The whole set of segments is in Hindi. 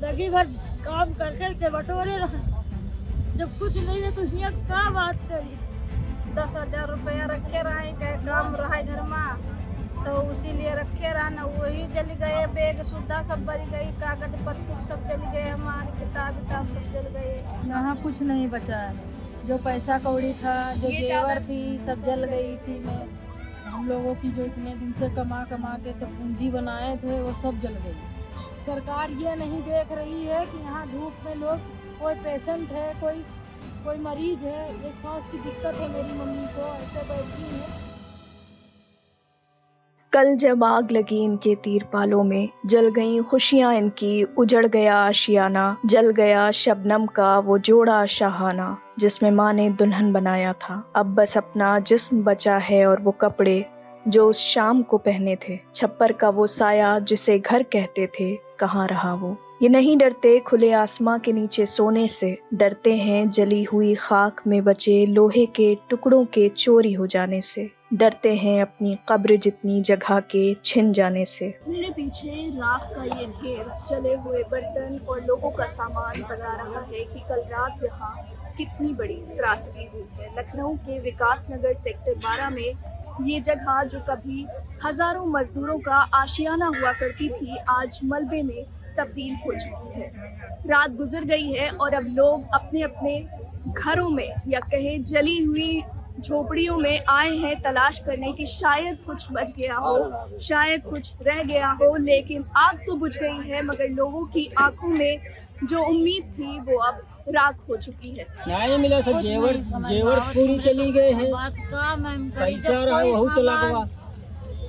जिंदगी भर काम कर कर के बटोरे रहे, जब कुछ नहीं है तो यहाँ क्या बात करी। 10,000 रुपया रखे रहे, कहे काम रहा घर में तो उसी लिए रखे रहना, वही जल गए। बैग सुविधा सब बच गई, कागज पत्तर सब जल गए, हमारी किताब सब जल गए। यहाँ कुछ नहीं बचा है, जो पैसा कौड़ी था, जो जेवर थी, सब जल गई इसी में। हम लोगों की जो इतने दिन से कमा कमा के सब पूंजी बनाए थे वो सब जल गई। सरकार ये नहीं देख रही है कि यहाँ धूप में लोग, कोई पेशेंट है, कोई मरीज है, एक सांस की दिक्कत है मेरी मम्मी को, ऐसे बैठी है। कल जब आग लगी इनके तीरपालों में, जल गईं खुशियां इनकी, उजड़ गया आशियाना, जल गया शबनम का वो जोड़ा शाहाना, जिसमें माँ ने दुल्हन बनाया था। अब बस अपना जिस्म बचा है और वो कपड़े जो उस शाम को पहने थे। छप्पर का वो साया जिसे घर कहते थे, कहाँ रहा वो। ये नहीं डरते खुले आसमां के नीचे सोने से, डरते हैं जली हुई खाक में बचे लोहे के टुकड़ों के चोरी हो जाने से, डरते हैं अपनी कब्र जितनी जगह के छिन जाने से। मेरे पीछे राख का ये ढेर, जले हुए बर्तन और लोगों का सामान बता रहा है कि कल रात यहाँ कितनी बड़ी त्रासदी हुई है। लखनऊ के विकास नगर सेक्टर 12 में ये जगह जो कभी हजारों मजदूरों का आशियाना हुआ करती थी, आज मलबे में तब्दील हो चुकी है। रात गुजर गई है और अब लोग अपने अपने घरों में या कहे जली हुई झोपड़ियों में आए हैं तलाश करने की शायद कुछ बच गया हो, शायद कुछ रह गया हो। लेकिन आग तो बुझ गई है, मगर लोगों की आंखों में जो उम्मीद थी वो अब राख हो चुकी है। नहीं मिला सब, जेवर पूरी चली गए हैं, बात का मैम करी, पैसा रहा वही चला गया,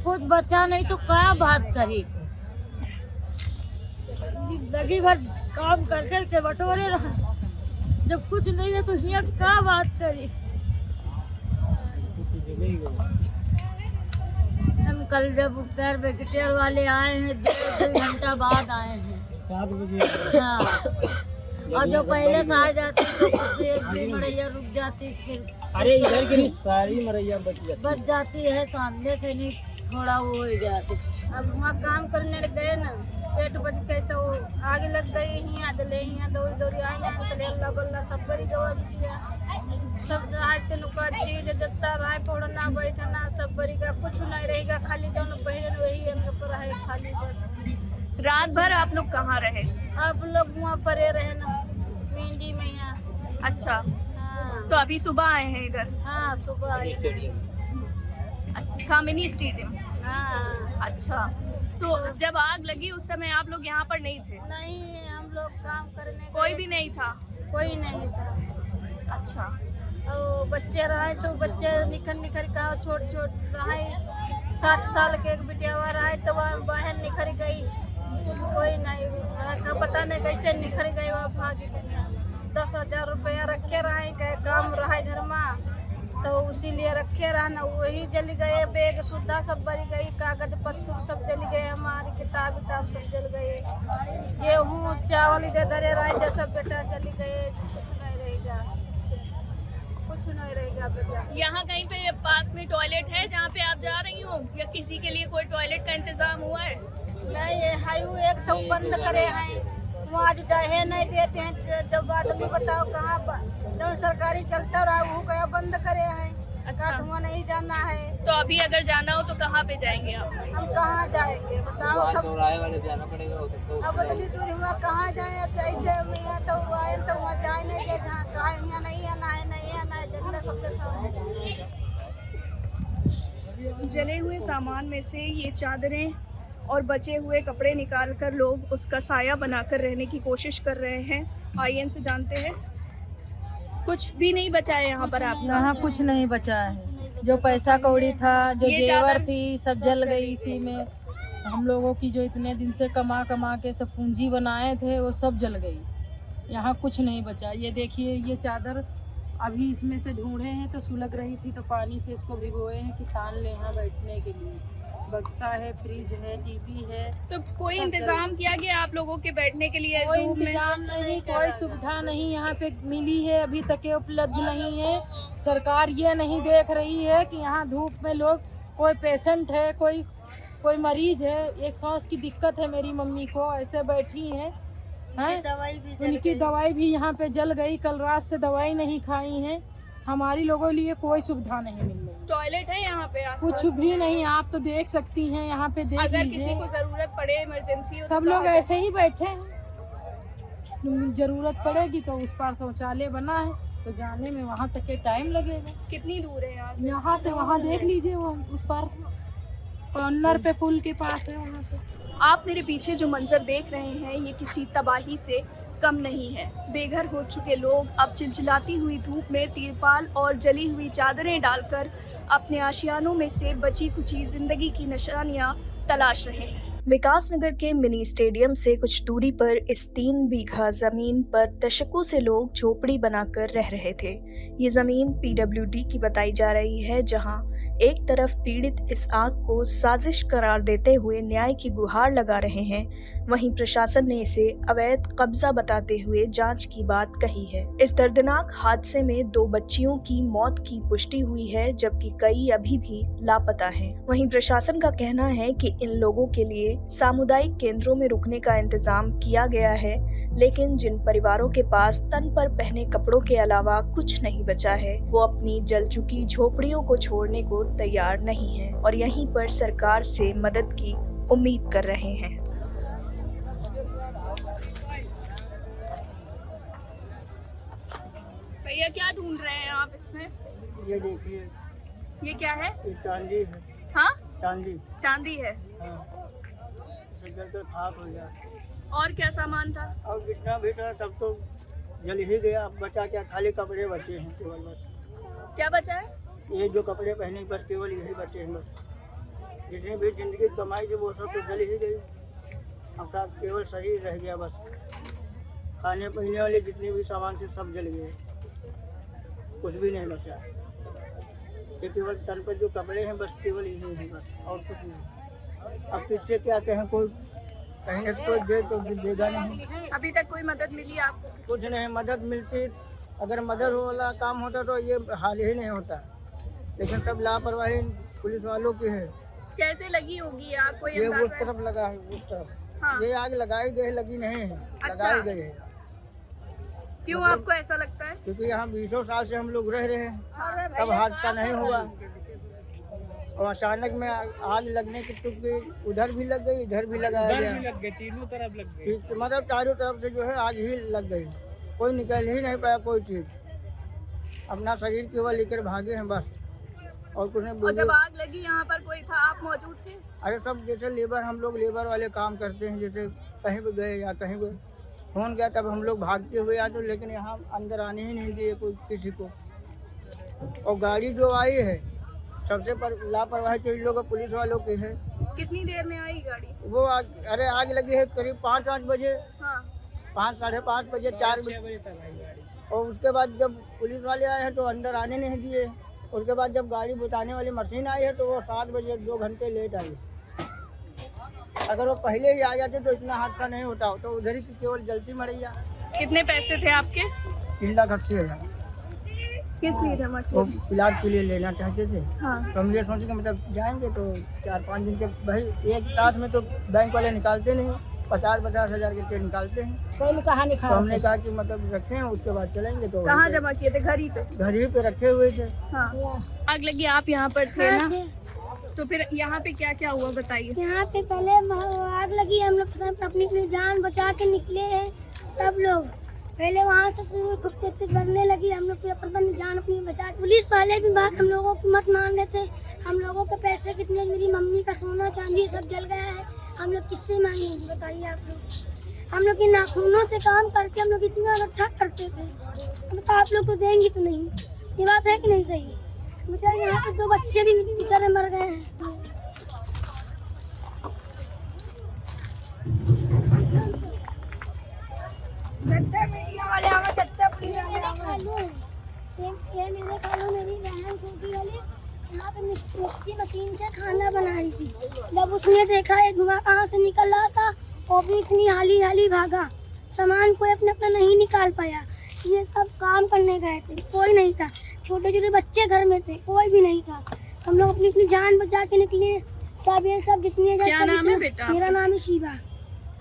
कुछ बचा नहीं तो क्या बात करी। जिंदगी भर काम कर कर के बटोरे रहे, जब कुछ नहीं है तो यहाँ क्या बात करी। हम कल जब पैर ब्रिगेडियर वाले आए हैं, 2 घंटा बाद आए हैं। 7 बजे। हाँ, और जो पहले से आ जाती तो एक मरैया रुक जाती, फिर अरे इधर की सारी मरैया बच जाती है, सामने से नहीं थोड़ा वो हो जाती। अब वहाँ काम करने गए ना, पेट बच गए तो आग लग गई। यहाँ दले यहाँ दौड़ दौड़ी आए ना, तले अल्लाह बल्ला सब बड़ी गवा बिटिया सब रहा तेनुका चीज जत्ता रहा, पढ़ना बैठना सब बड़ी का कुछ नहीं रहेगा, खाली जो पहले वही हमके पर है खाली बस। रात भर आप लोग कहाँ रहे? आप लोग वहाँ परे रहे ना, भिंडी में यहाँ। अच्छा, हाँ तो अभी सुबह आए हैं इधर? हाँ सुबह आए। अच्छा, मिनी स्टेडियम। हाँ अच्छा, तो जब आग लगी उस समय आप लोग यहाँ पर नहीं थे? नहीं, हम लोग काम करने कोई गए, भी नहीं था? कोई नहीं था। अच्छा, और बच्चे रहे तो बच्चे निखर का छोट छोट रहे, 7 साल के एक बिटिया रहे तो वह बहन निखर गई, कोई नहीं रहा, पता नहीं कैसे निखर गई, वह भागी दुनिया। 10,000 रुपया रखे रहे, कहे काम रहा घर में तो उसी लिए रखे रहना, वही जल गए। बैग सुविधा सब बच गई, कागज पत्तर सब जल गए, हमारी किताब सब जल गए। गेहूँ चावल इधर धरे रहे, जैसा बेटा चली गए, कुछ नहीं रहेगा, कुछ नहीं रहेगा बेटा। यहाँ कहीं पे पास में टॉयलेट है जहाँ पे आप जा रही हो, या किसी के लिए कोई टॉयलेट का इंतजाम हुआ है? नहीं, ये हाईवे एक तो बंद करे हैं, वहाँ आज जाए नहीं देते हैं। जब आदमी बताओ कहाँ जब सरकारी चलता रहा वो क्या बंद करे हैं। अच्छा, वहाँ नहीं जाना है तो अभी अगर जाना हो तो कहाँ पे जाएंगे आप? हम कहाँ जाएंगे बताओ, सब चौराहे वाले जाना पड़ेगा। अब इतनी दूरी हुआ कहाँ जाए, ऐसे यहाँ तो आए तो वहाँ जाए नहीं गए, जहाँ कहा यहाँ नहीं आना है, नहीं आना है, जंगल सबके सामने। जले हुए सामान में से ये चादरें और बचे हुए कपड़े निकालकर लोग उसका साया बनाकर रहने की कोशिश कर रहे हैं। आइए इनसे जानते हैं। कुछ भी नहीं बचा है यहाँ पर आपका? यहाँ कुछ नहीं बचा है, जो पैसा कौड़ी था, जो जेवर थी, सब जल गई इसी में। हम लोगों की जो इतने दिन से कमा कमा के सब पूंजी बनाए थे वो सब जल गई। यहाँ कुछ नहीं बचा। ये देखिए, ये चादर अभी इसमें से ढूंढे हैं तो सुलग रही थी, तो पानी से इसको भिगोए हैं कि तान ले यहाँ बैठने के लिए। बक्सा है, फ्रिज है, टीवी है। तो कोई इंतजाम किया गया आप लोगों के बैठने के लिए? कोई इंतजाम नहीं, कोई सुविधा नहीं यहाँ पे मिली है, अभी तक ये उपलब्ध नहीं है। सरकार ये नहीं देख रही है कि यहाँ धूप में लोग, कोई पेशेंट है, कोई मरीज है, एक सांस की दिक्कत है मेरी मम्मी को, ऐसे बैठी हैं। हैं? दवाई भी जल उनकी गई। दवाई भी यहाँ पे जल गई। कल रात से दवाई नहीं खाई है। हमारी लोगों के लिए कोई सुविधा नहीं मिल रही, टॉयलेट है यहाँ पे आसपास? कुछ भी नहीं। आप तो देख सकती हैं, यहाँ पे देख अगर किसी लीजिए, को जरूरत पड़े, इमरजेंसी हो, सब तो लोग कहाँ ऐसे ही बैठे हैं। जरूरत पड़ेगी तो उस पार शौचालय बना है, तो जाने में वहाँ तक के टाइम लगेगा। जाए? कितनी दूर है यहाँ से? यहाँ से वहाँ देख लीजिए, वो उस पार कॉर्नर पे पुल के पास है वहाँ पे। आप मेरे पीछे जो मंजर देख रहे हैं, ये किसी तबाही से कम नहीं है। बेघर हो चुके लोग अब चिलचिलाती हुई धूप में तिरपाल और जली हुई चादरें डालकर अपने आशियानों में से बची कुची जिंदगी की निशानियां तलाश रहे हैं। विकासनगर के मिनी स्टेडियम से कुछ दूरी पर इस 3 बीघा जमीन पर दशकों से लोग झोपड़ी बनाकर रह रहे थे। ये जमीन पीडब्ल्यूडी की बताई जा रही है, जहां एक तरफ पीड़ित इस आग को साजिश करार देते हुए न्याय की गुहार लगा रहे हैं, वहीं प्रशासन ने इसे अवैध कब्जा बताते हुए जांच की बात कही है। इस दर्दनाक हादसे में 2 बच्चियों की मौत की पुष्टि हुई है, जबकि कई अभी भी लापता हैं। वहीं प्रशासन का कहना है कि इन लोगों के लिए सामुदायिक केंद्रों में रुकने का इंतजाम किया गया है, लेकिन जिन परिवारों के पास तन पर पहने कपड़ों के अलावा कुछ नहीं बचा है, वो अपनी जल चुकी झोपड़ियों को छोड़ने को तैयार नहीं है और यहीं पर सरकार से मदद की उम्मीद कर रहे हैं। भैया क्या ढूंढ रहे हैं आप इसमें? ये देखिए, ये क्या है? ये चांदी है। हाँ, चांदी। चांदी है। हाँ, इसे जलकर खाक हो गया। और क्या सामान था? और जितना भी था सब तो जल ही गया। अब बचा क्या, खाली कपड़े बचे हैं केवल बस। क्या बचा है? ये जो कपड़े पहने बस केवल यही बचे हैं बस। जितनी भी जिंदगी कमाई थी वो सब तो जल ही गई। अब का केवल शरीर रह गया बस। खाने पीने वाले जितने भी सामान थे सब जल गए, कुछ भी नहीं बचा। ये केवल तन पर जो कपड़े हैं बस केवल यही है बस, और कुछ नहीं। अब किससे क्या कहें, कोई कहीं से कोई दे तो देगा नहीं। अभी तक कोई मदद मिली आपको? कुछ नहीं, मदद मिलती, अगर मदद वाला काम होता तो ये हाल ही नहीं होता, लेकिन सब लापरवाही पुलिस वालों की है। कैसे लगी होगी आग? कोई ये उस अंदाजा है? तरफ लगा है, उस तरफ। हाँ। ये आग लगाई गई, लगी नहीं है, अच्छा। लगाई गई है। क्यों आपको ऐसा लगता है? क्योंकि यहाँ 20 साल से हम लोग रह रहे हैं, तब हादसा नहीं हुआ, और अचानक में आग लगने की टुक उधर भी लग गई, इधर भी लगाया गया, तीनों तरफ लग गई। मतलब चारों तरफ से जो है आग ही लग गई। कोई निकल ही नहीं पाया कोई चीज, अपना शरीर केवल लेकर भागे हैं बस, और कुछ और नहीं। जब आग लगी यहाँ पर कोई था? आप मौजूद थे? अरे सब जैसे लेबर, हम लोग लेबर वाले काम करते हैं, जैसे कहीं भी गए या कहीं भी फोन गया तब हम लोग भागते हुए आए, तो लेकिन यहाँ अंदर आने ही नहीं दिए कोई किसी को। और गाड़ी जो आई है सबसे लापरवाही तो इन लोगों पुलिस वालों की है। कितनी देर में आई गाड़ी? वो अरे आग लगी है करीब 5-8 बजे, हाँ। 5 साढ़े 5 बजे, 4 बजे, और उसके बाद जब पुलिस वाले आए हैं तो अंदर आने नहीं दिए। उसके बाद जब गाड़ी बुझाने वाली मशीन आई है तो वो 7 बजे 2 घंटे लेट आई। अगर वो पहले ही आ जाते तो इतना हादसा नहीं होता, तो उधर ही केवल जलती मरैया। कितने पैसे थे आपके? 3,80,000 किस लिए थे? वो इलाज के लिए लेना चाहते थे। हाँ। तो हम ये सोचे कि मतलब जाएंगे तो 4-5 दिन के, भाई एक साथ में तो बैंक वाले निकालते नहीं, 50-50 हज़ार के रुपये निकालते हैं। सही कहा तो हमने कहा कि मतलब रखे हैं, उसके बाद चलेंगे। तो कहाँ जमा किए थे? घर ही पे? घर ही पे रखे हुए थे। हाँ। आग लगी, आप यहाँ पर थे ना? तो फिर यहाँ पे क्या क्या हुआ बताइए। यहाँ पे पहले आग लगी, हम लोग अपनी जान बचा के निकले हैं सब लोग। पहले वहाँ से शुरू कुत्ते भरने लगी, हम लोग फिर अपनी जान अपनी बचा। पुलिस वाले भी बात हम लोगों की मत मान रहे थे। हम लोगों के पैसे कितने, मेरी मम्मी का सोना चांदी सब जल गया है, हम लोग किससे मांगेंगे बताइए आप लोग। हम लोग के नाखूनों से काम करके हम लोग इतना इकट्ठा करते थे, तो आप लोग को देंगे तो नहीं। ये बात है कि नहीं सही? बेचारे यहाँ पे 2 बच्चे भी बेचारे मर गए हैं। मेरे खालू मेरी बहन छोटी वाली यहाँ पे मिक्सी मशीन से खाना बना रही थी। जब उसने देखा एक धुआं कहाँ से निकल रहा था, वो भी इतनी हाली हाली भागा, सामान कोई अपने अपना नहीं निकाल पाया। ये सब काम करने गए थे, कोई नहीं था, छोटे छोटे बच्चे घर में थे, कोई भी नहीं था। हम लोग अपनी अपनी जान बचा के निकले सब। ये सब जितने क्या नाम है बेटा? मेरा नाम है शिवा।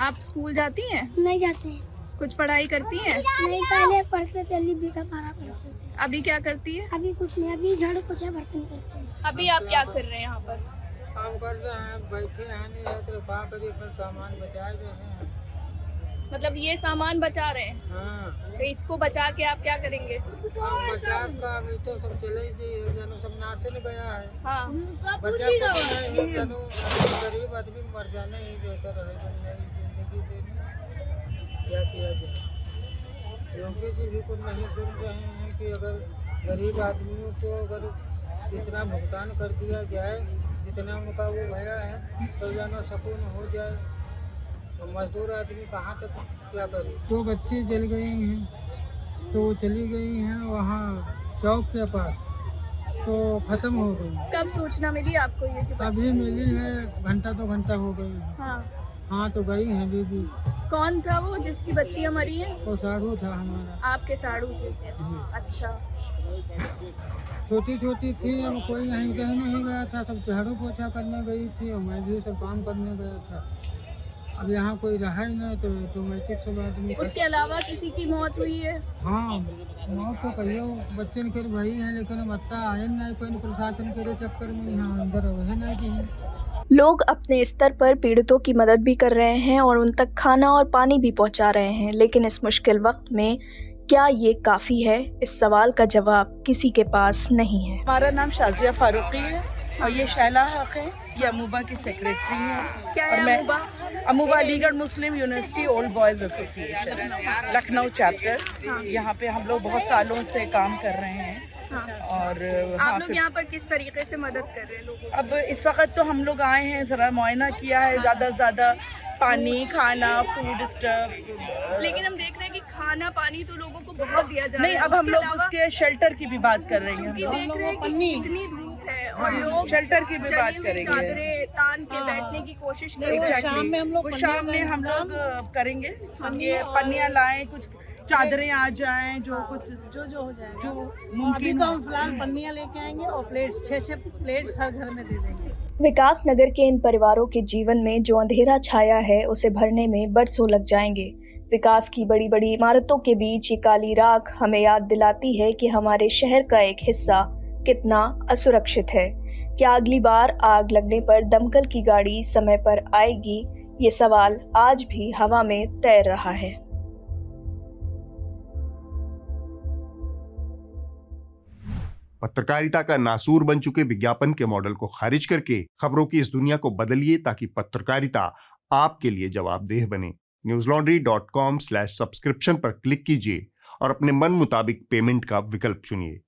आप स्कूल जाती हैं? नहीं जाते हैं। कुछ पढ़ाई करती हैं? नहीं, पहले पढ़ते थे, 11वीं का पारा पढ़ते थे। अभी क्या करती है? अभी कुछ नहीं, अभी झाड़ू पोछा बर्तन करते हैं। अभी आप क्या कर रहे हैं यहाँ पर? काम कर रहे हैं, बैठे हैं, नहीं है तो क्या करिए, फिर सामान बचाए गए हैं। मतलब ये सामान बचा रहे हैं? हाँ, तो इसको बचा के आप क्या करेंगे? हम बचा का अभी तो सब चले ही जनो सब नासे न गया है। हाँ, बचा तो नहीं है, जनो गरीब आदमी को मर जाना ही बेहतर है दुनिया की जिंदगी से। क्या किया जाए? योगी जी भी कुछ नहीं सुन रहे हैं कि अगर गरीब आदमियों को अगर इतना भुगतान कर दिया जाए जितना उनका वो भया है तो जानो सुकून हो जाए। तो मजदूर आदमी कहाँ तक क्या करे? 2 बच्ची जल गई हैं तो चली गई हैं वहाँ चौक के पास, तो ख़त्म हो गई। कब सूचना मिली आपको ये कि बच्ची- अभी मिली है, घंटा 2 घंटा हो गई है। हाँ, हाँ तो गई हैं बीबी। कौन था वो जिसकी बच्चियाँ मरी हैं? वो साड़ू था हमारा। आपके साड़ू थे? अच्छा, छोटी छोटी थी, हम कोई यहीं रह नहीं गया था, सब झाड़ू पोछा करने गई थी और मैं भी सब काम करने गया था। अब यहाँ कोई रहा ही नहीं तो ऑटोमेटिक सब आदमी। उसके अलावा किसी की मौत हुई है? हाँ, मौत तो कहियो बच्चन के भाई हैं, लेकिन मत्ता आए नहीं पैन प्रशासन के चक्कर में यहाँ अंदर रहे नहीं कि। लोग अपने स्तर पर पीड़ितों की मदद भी कर रहे हैं और उन तक खाना और पानी भी पहुंचा रहे हैं, लेकिन इस मुश्किल वक्त में क्या ये काफ़ी है? इस सवाल का जवाब किसी के पास नहीं है। हमारा नाम शाजिया फारूकी है और ये शैला हक है, ये अमूबा की सेक्रेटरी है। क्या और है मैं AMUOBA? AMUOBA Aligarh Muslim University Old Boys Association Lucknow chapter. यहाँ पे हम लोग बहुत सालों से काम कर रहे हैं। और आप लोग यहाँ पर किस तरीके से मदद कर रहे हैं लोगों को? अब इस वक्त तो हम लोग आए हैं, ज़रा मुआयना किया है, ज़्यादा से ज़्यादा पानी, खाना, फूड स्टफ। लेकिन हम देख रहे हैं कि खाना पानी तो लोगों को बहुत दिया जा रहा है। नहीं, अब हम उसके लोग अलावा उसके शेल्टर की भी बात कर रहे क्योंकि हैं। देख रहे हैं कि इतनी धूप है और लोग शेल्टर की भी बात जली हुई करेंगे। चादरें तान के बैठने की कोशिश कर रहे हैं। Exactly। वो शाम में हम लोग करेंगे, हम ये पन्नियाँ लाएं, कुछ चादरें आ जाएं, जो कुछ जो हो जाए, जो मुमकिन। तो हम फिलहाल पन्नियाँ लेके आएंगे और प्लेट्स 6 प्लेट्स हर घर में दे देंगे। विकास नगर के इन परिवारों के जीवन में जो अंधेरा छाया है उसे भरने में बरसों लग जाएंगे। विकास की बड़ी बड़ी इमारतों के बीच ये काली राख हमें याद दिलाती है कि हमारे शहर का एक हिस्सा कितना असुरक्षित है। क्या अगली बार आग लगने पर दमकल की गाड़ी समय पर आएगी? ये सवाल आज भी हवा में तैर रहा है। पत्रकारिता का नासूर बन चुके विज्ञापन के मॉडल को खारिज करके खबरों की इस दुनिया को बदलिए ताकि पत्रकारिता आपके लिए जवाबदेह बने। newslaundry.com/subscription पर क्लिक कीजिए और अपने मन मुताबिक पेमेंट का विकल्प चुनिए,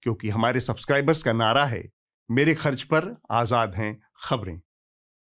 क्योंकि हमारे सब्सक्राइबर्स का नारा है, मेरे खर्च पर आजाद हैं खबरें।